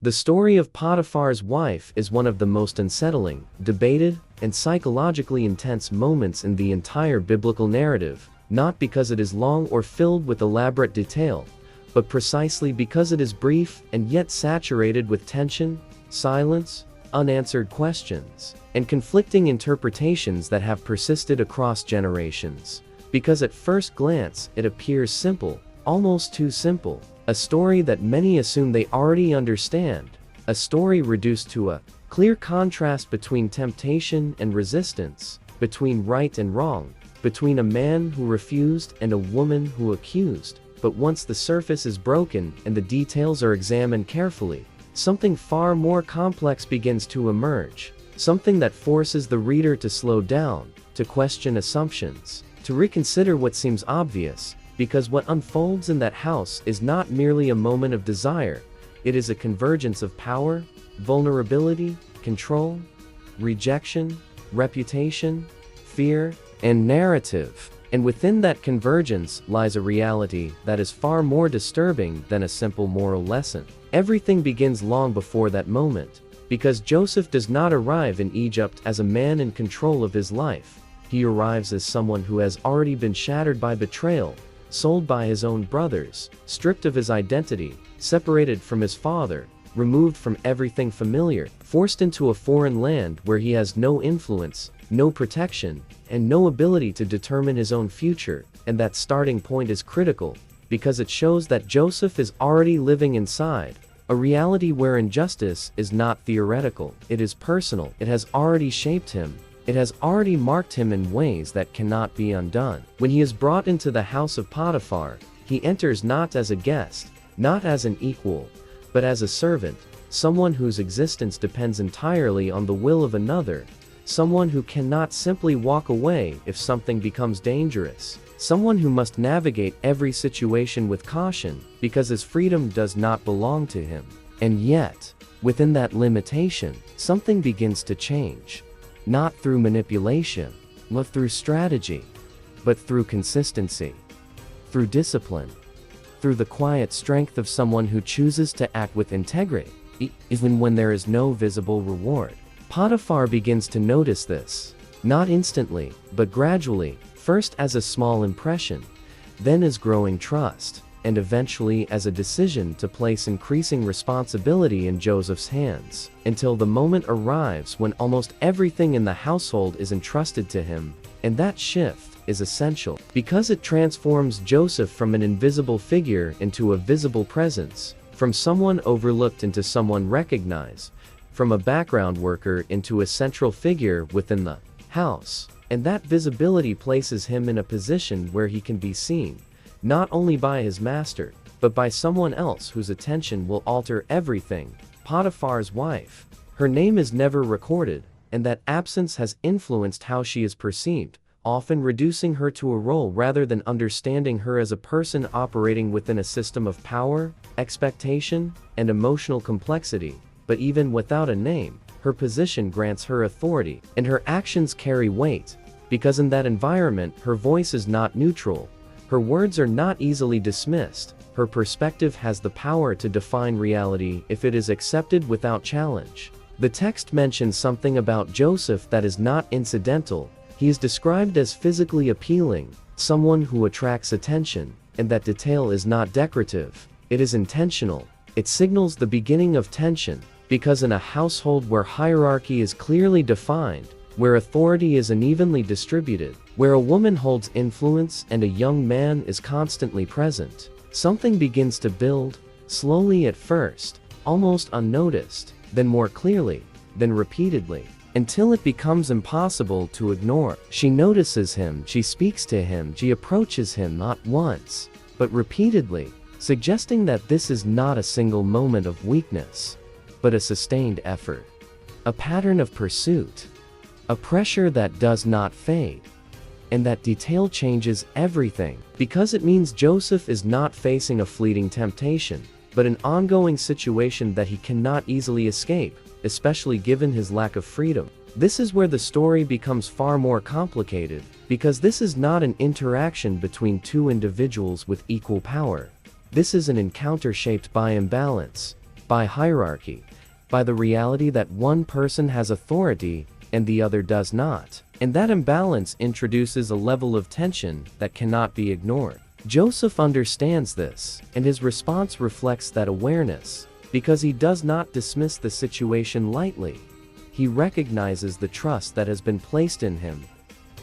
The story of Potiphar's wife is one of the most unsettling, debated, and psychologically intense moments in the entire biblical narrative, not because it is long or filled with elaborate detail, but precisely because it is brief and yet saturated with tension, silence, unanswered questions, and conflicting interpretations that have persisted across generations. Because at first glance it appears simple, almost too simple, a story that many assume they already understand, a story reduced to a clear contrast between temptation and resistance, between right and wrong, between a man who refused and a woman who accused. But once the surface is broken and the details are examined carefully, something far more complex begins to emerge, something that forces the reader to slow down, to question assumptions, to reconsider what seems obvious, because what unfolds in that house is not merely a moment of desire, it is a convergence of power, vulnerability, control, rejection, reputation, fear, and narrative. And within that convergence lies a reality that is far more disturbing than a simple moral lesson. Everything begins long before that moment, because Joseph does not arrive in Egypt as a man in control of his life. He arrives as someone who has already been shattered by betrayal, sold by his own brothers, stripped of his identity, separated from his father, removed from everything familiar, forced into a foreign land where he has no influence, no protection, and no ability to determine his own future. And that starting point is critical, because it shows that Joseph is already living inside a reality where injustice is not theoretical, it is personal. It has already shaped him. It has already marked him in ways that cannot be undone. When he is brought into the house of Potiphar, he enters not as a guest, not as an equal, but as a servant, someone whose existence depends entirely on the will of another, someone who cannot simply walk away if something becomes dangerous, someone who must navigate every situation with caution, because his freedom does not belong to him. And yet, within that limitation, something begins to change. Not through manipulation, not through strategy, but through consistency, through discipline, through the quiet strength of someone who chooses to act with integrity, even when there is no visible reward. Potiphar begins to notice this, not instantly, but gradually, first as a small impression, then as growing trust, and eventually as a decision to place increasing responsibility in Joseph's hands, until the moment arrives when almost everything in the household is entrusted to him. And that shift is essential, because it transforms Joseph from an invisible figure into a visible presence, from someone overlooked into someone recognized, from a background worker into a central figure within the house. And that visibility places him in a position where he can be seen, not only by his master, but by someone else whose attention will alter everything. Potiphar's wife. Her name is never recorded, and that absence has influenced how she is perceived, often reducing her to a role rather than understanding her as a person operating within a system of power, expectation, and emotional complexity. But even without a name, her position grants her authority, and her actions carry weight, because in that environment her voice is not neutral. Her words are not easily dismissed. Her perspective has the power to define reality if it is accepted without challenge. The text mentions something about Joseph that is not incidental. He is described as physically appealing, someone who attracts attention, and that detail is not decorative. It is intentional. It signals the beginning of tension, because in a household where hierarchy is clearly defined, where authority is unevenly distributed, where a woman holds influence and a young man is constantly present, something begins to build, slowly at first, almost unnoticed, then more clearly, then repeatedly, until it becomes impossible to ignore. She notices him, she speaks to him, she approaches him not once, but repeatedly, suggesting that this is not a single moment of weakness, but a sustained effort, a pattern of pursuit, a pressure that does not fade. And that detail changes everything, because it means Joseph is not facing a fleeting temptation, but an ongoing situation that he cannot easily escape, especially given his lack of freedom. This is where the story becomes far more complicated, because this is not an interaction between two individuals with equal power. This is an encounter shaped by imbalance, by hierarchy, by the reality that one person has authority and the other does not. And that imbalance introduces a level of tension that cannot be ignored. Joseph understands this, and his response reflects that awareness, because he does not dismiss the situation lightly. He recognizes the trust that has been placed in him.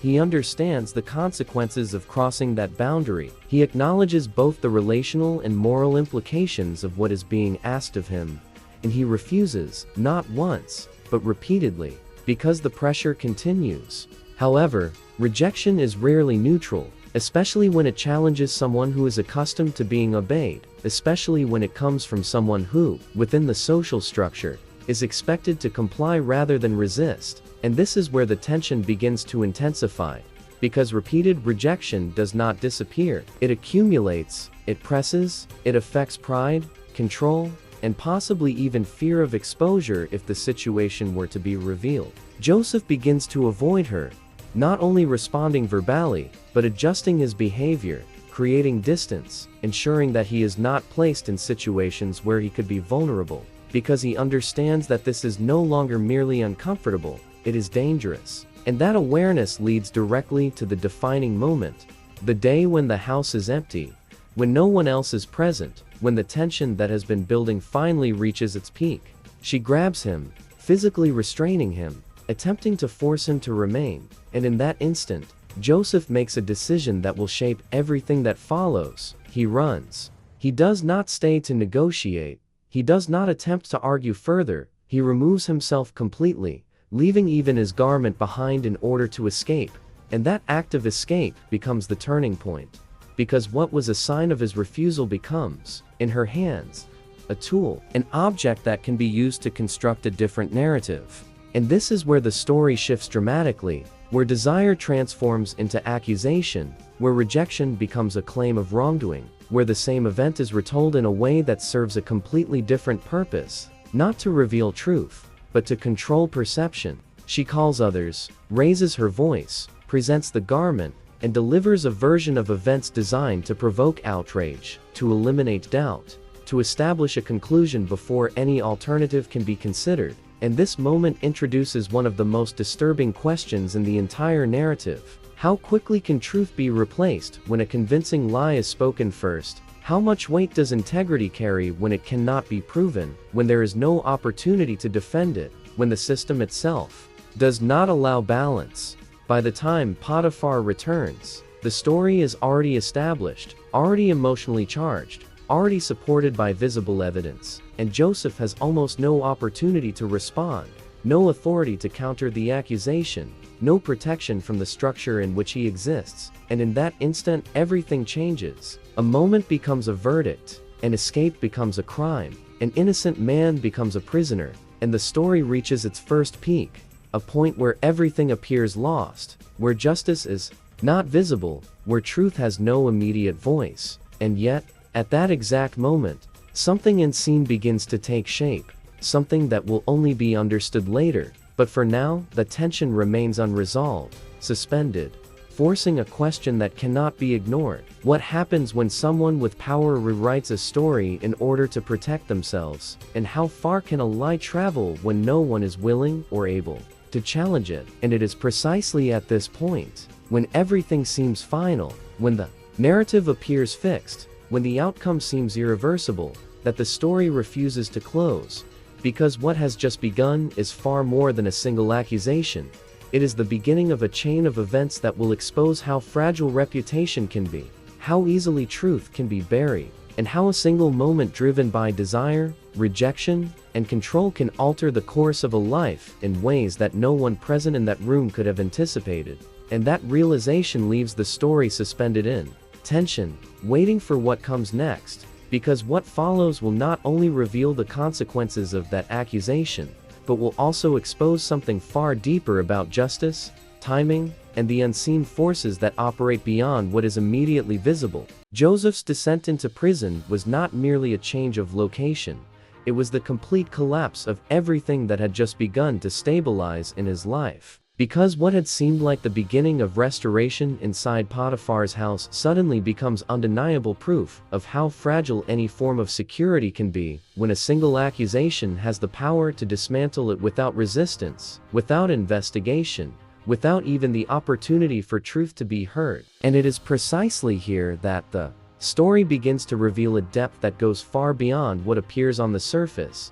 He understands the consequences of crossing that boundary. He acknowledges both the relational and moral implications of what is being asked of him, and he refuses, not once, but repeatedly, because the pressure continues. However, rejection is rarely neutral, especially when it challenges someone who is accustomed to being obeyed, especially when it comes from someone who, within the social structure, is expected to comply rather than resist. And this is where the tension begins to intensify, because repeated rejection does not disappear. It accumulates, it presses, it affects pride, control, and possibly even fear of exposure if the situation were to be revealed. Joseph begins to avoid her, not only responding verbally, but adjusting his behavior, creating distance, ensuring that he is not placed in situations where he could be vulnerable, because he understands that this is no longer merely uncomfortable, it is dangerous. And that awareness leads directly to the defining moment, the day when the house is empty, when no one else is present, when the tension that has been building finally reaches its peak. She grabs him, physically restraining him, attempting to force him to remain, and in that instant, Joseph makes a decision that will shape everything that follows. He runs. He does not stay to negotiate. He does not attempt to argue further. He removes himself completely, leaving even his garment behind in order to escape. And that act of escape becomes the turning point, because what was a sign of his refusal becomes, in her hands, a tool, an object that can be used to construct a different narrative. And this is where the story shifts dramatically, where desire transforms into accusation, where rejection becomes a claim of wrongdoing, where the same event is retold in a way that serves a completely different purpose, not to reveal truth, but to control perception. She calls others, raises her voice, presents the garment, and delivers a version of events designed to provoke outrage, to eliminate doubt, to establish a conclusion before any alternative can be considered. And this moment introduces one of the most disturbing questions in the entire narrative. How quickly can truth be replaced when a convincing lie is spoken first? How much weight does integrity carry when it cannot be proven, when there is no opportunity to defend it, when the system itself does not allow balance? By the time Potiphar returns, the story is already established, already emotionally charged, already supported by visible evidence, and Joseph has almost no opportunity to respond, no authority to counter the accusation, no protection from the structure in which he exists. And in that instant, everything changes. A moment becomes a verdict, an escape becomes a crime, an innocent man becomes a prisoner, and the story reaches its first peak, a point where everything appears lost, where justice is not visible, where truth has no immediate voice. And yet, at that exact moment, something unseen begins to take shape, something that will only be understood later. But for now, the tension remains unresolved, suspended, forcing a question that cannot be ignored. What happens when someone with power rewrites a story in order to protect themselves? And how far can a lie travel when no one is willing or able to challenge it? And it is precisely at this point, when everything seems final, when the narrative appears fixed, when the outcome seems irreversible, that the story refuses to close. Because what has just begun is far more than a single accusation. It is the beginning of a chain of events that will expose how fragile reputation can be, how easily truth can be buried, and how a single moment driven by desire, rejection, and control can alter the course of a life in ways that no one present in that room could have anticipated. And that realization leaves the story suspended in tension, waiting for what comes next, because what follows will not only reveal the consequences of that accusation, but will also expose something far deeper about justice, timing, and the unseen forces that operate beyond what is immediately visible. Joseph's descent into prison was not merely a change of location, it was the complete collapse of everything that had just begun to stabilize in his life. Because what had seemed like the beginning of restoration inside Potiphar's house suddenly becomes undeniable proof of how fragile any form of security can be when a single accusation has the power to dismantle it without resistance, without investigation, without even the opportunity for truth to be heard. And it is precisely here that the story begins to reveal a depth that goes far beyond what appears on the surface,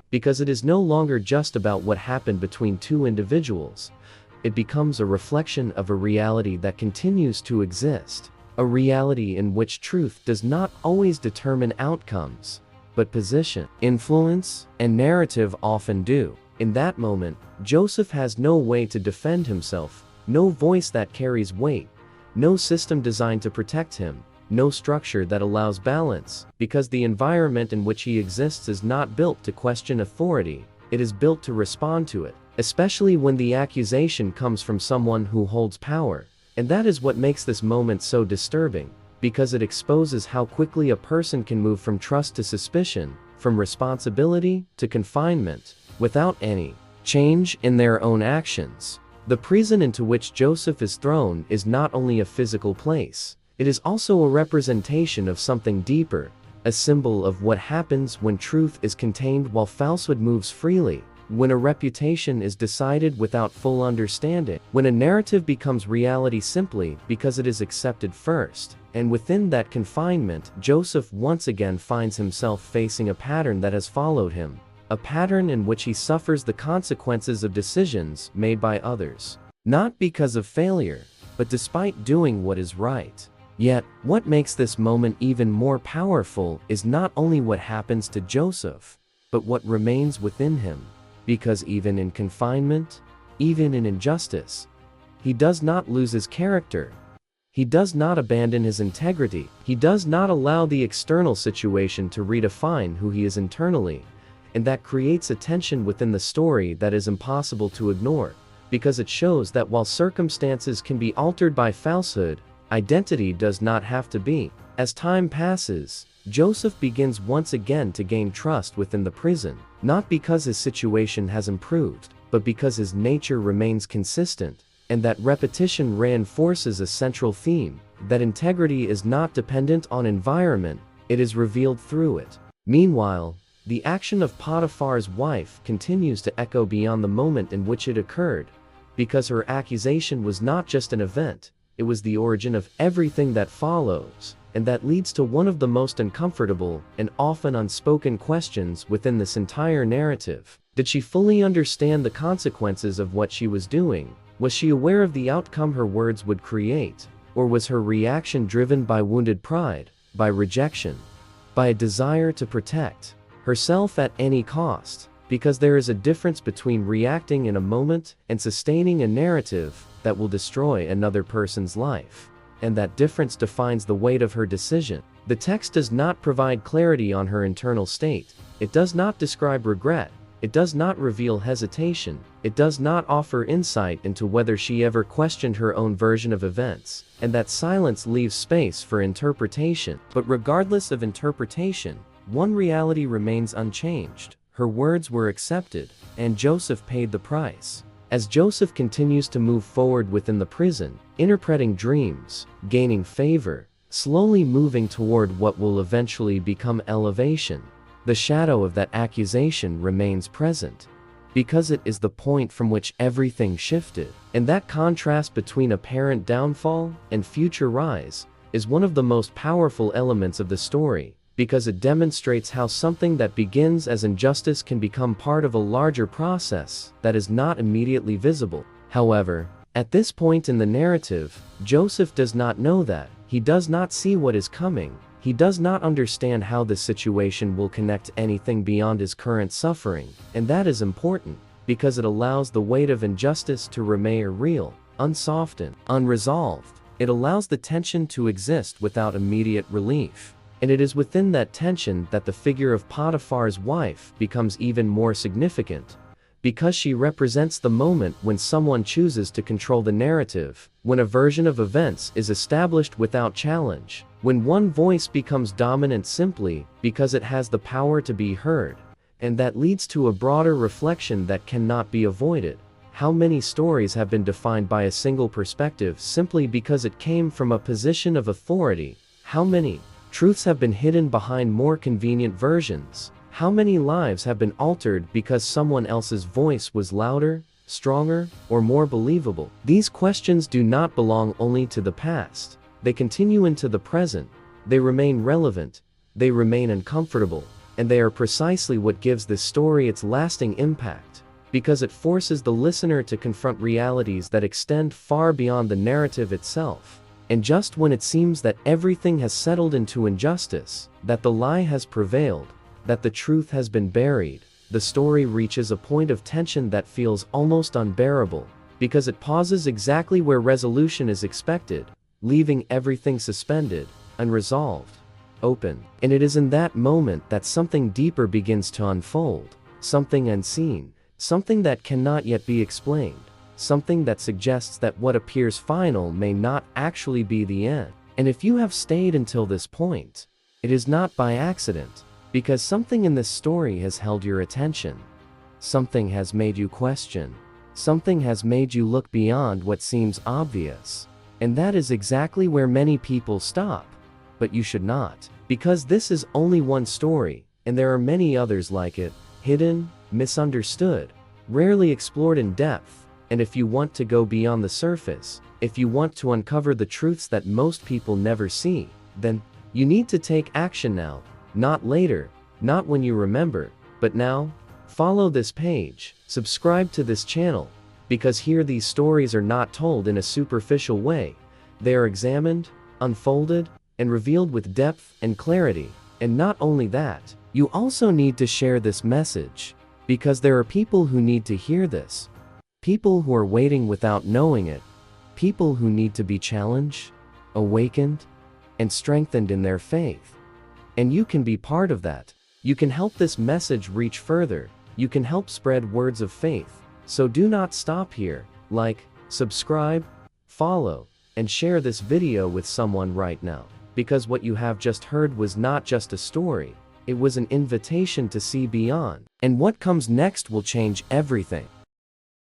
because it is no longer just about what happened between two individuals. It becomes a reflection of a reality that continues to exist, a reality in which truth does not always determine outcomes, but position, influence, and narrative often do. In that moment, Joseph has no way to defend himself, no voice that carries weight, no system designed to protect him, no structure that allows balance, because the environment in which he exists is not built to question authority, it is built to respond to it, especially when the accusation comes from someone who holds power. And that is what makes this moment so disturbing, because it exposes how quickly a person can move from trust to suspicion, from responsibility to confinement, without any change in their own actions. The prison into which Joseph is thrown is not only a physical place, it is also a representation of something deeper, a symbol of what happens when truth is contained while falsehood moves freely, when a reputation is decided without full understanding, when a narrative becomes reality simply because it is accepted first. And within that confinement, Joseph once again finds himself facing a pattern that has followed him, a pattern in which he suffers the consequences of decisions made by others, not because of failure, but despite doing what is right. Yet, what makes this moment even more powerful is not only what happens to Joseph, but what remains within him. Because even in confinement, even in injustice, he does not lose his character. He does not abandon his integrity. He does not allow the external situation to redefine who he is internally. And that creates a tension within the story that is impossible to ignore, because it shows that while circumstances can be altered by falsehood, identity does not have to be. As time passes, Joseph begins once again to gain trust within the prison, not because his situation has improved, but because his nature remains consistent, and that repetition reinforces a central theme, that integrity is not dependent on environment, it is revealed through it. Meanwhile, the action of Potiphar's wife continues to echo beyond the moment in which it occurred, because her accusation was not just an event, it was the origin of everything that follows, and that leads to one of the most uncomfortable and often unspoken questions within this entire narrative. Did she fully understand the consequences of what she was doing? Was she aware of the outcome her words would create? Or was her reaction driven by wounded pride, by rejection, by a desire to protect herself at any cost? Because there is a difference between reacting in a moment and sustaining a narrative that will destroy another person's life. And that difference defines the weight of her decision. The text does not provide clarity on her internal state. It does not describe regret. It does not reveal hesitation. It does not offer insight into whether she ever questioned her own version of events. And that silence leaves space for interpretation. But regardless of interpretation, one reality remains unchanged. Her words were accepted, and Joseph paid the price. As Joseph continues to move forward within the prison, interpreting dreams, gaining favor, slowly moving toward what will eventually become elevation, the shadow of that accusation remains present, because it is the point from which everything shifted. And that contrast between apparent downfall and future rise is one of the most powerful elements of the story, because it demonstrates how something that begins as injustice can become part of a larger process that is not immediately visible. However, at this point in the narrative, Joseph does not know that. He does not see what is coming. He does not understand how this situation will connect anything beyond his current suffering. And that is important, because it allows the weight of injustice to remain real, unsoftened, unresolved. It allows the tension to exist without immediate relief. And it is within that tension that the figure of Potiphar's wife becomes even more significant, because she represents the moment when someone chooses to control the narrative, when a version of events is established without challenge, when one voice becomes dominant simply because it has the power to be heard, and that leads to a broader reflection that cannot be avoided. How many stories have been defined by a single perspective simply because it came from a position of authority? How many truths have been hidden behind more convenient versions? How many lives have been altered because someone else's voice was louder, stronger, or more believable? These questions do not belong only to the past. They continue into the present. They remain relevant. They remain uncomfortable. And they are precisely what gives this story its lasting impact, because it forces the listener to confront realities that extend far beyond the narrative itself. And just when it seems that everything has settled into injustice, that the lie has prevailed, that the truth has been buried, the story reaches a point of tension that feels almost unbearable, because it pauses exactly where resolution is expected, leaving everything suspended, unresolved, open. And it is in that moment that something deeper begins to unfold, something unseen, something that cannot yet be explained, something that suggests that what appears final may not actually be the end. And if you have stayed until this point, it is not by accident, because something in this story has held your attention. Something has made you question. Something has made you look beyond what seems obvious. And that is exactly where many people stop. But you should not, because this is only one story, and there are many others like it, hidden, misunderstood, rarely explored in depth. And if you want to go beyond the surface, if you want to uncover the truths that most people never see, then you need to take action now, not later, not when you remember, but now. Follow this page, subscribe to this channel, because here these stories are not told in a superficial way. They are examined, unfolded, and revealed with depth and clarity. And not only that, you also need to share this message, because there are people who need to hear this. People who are waiting without knowing it. People who need to be challenged, awakened, and strengthened in their faith. And you can be part of that. You can help this message reach further. You can help spread words of faith. So do not stop here. Like, subscribe, follow, and share this video with someone right now. Because what you have just heard was not just a story. It was an invitation to see beyond. And what comes next will change everything.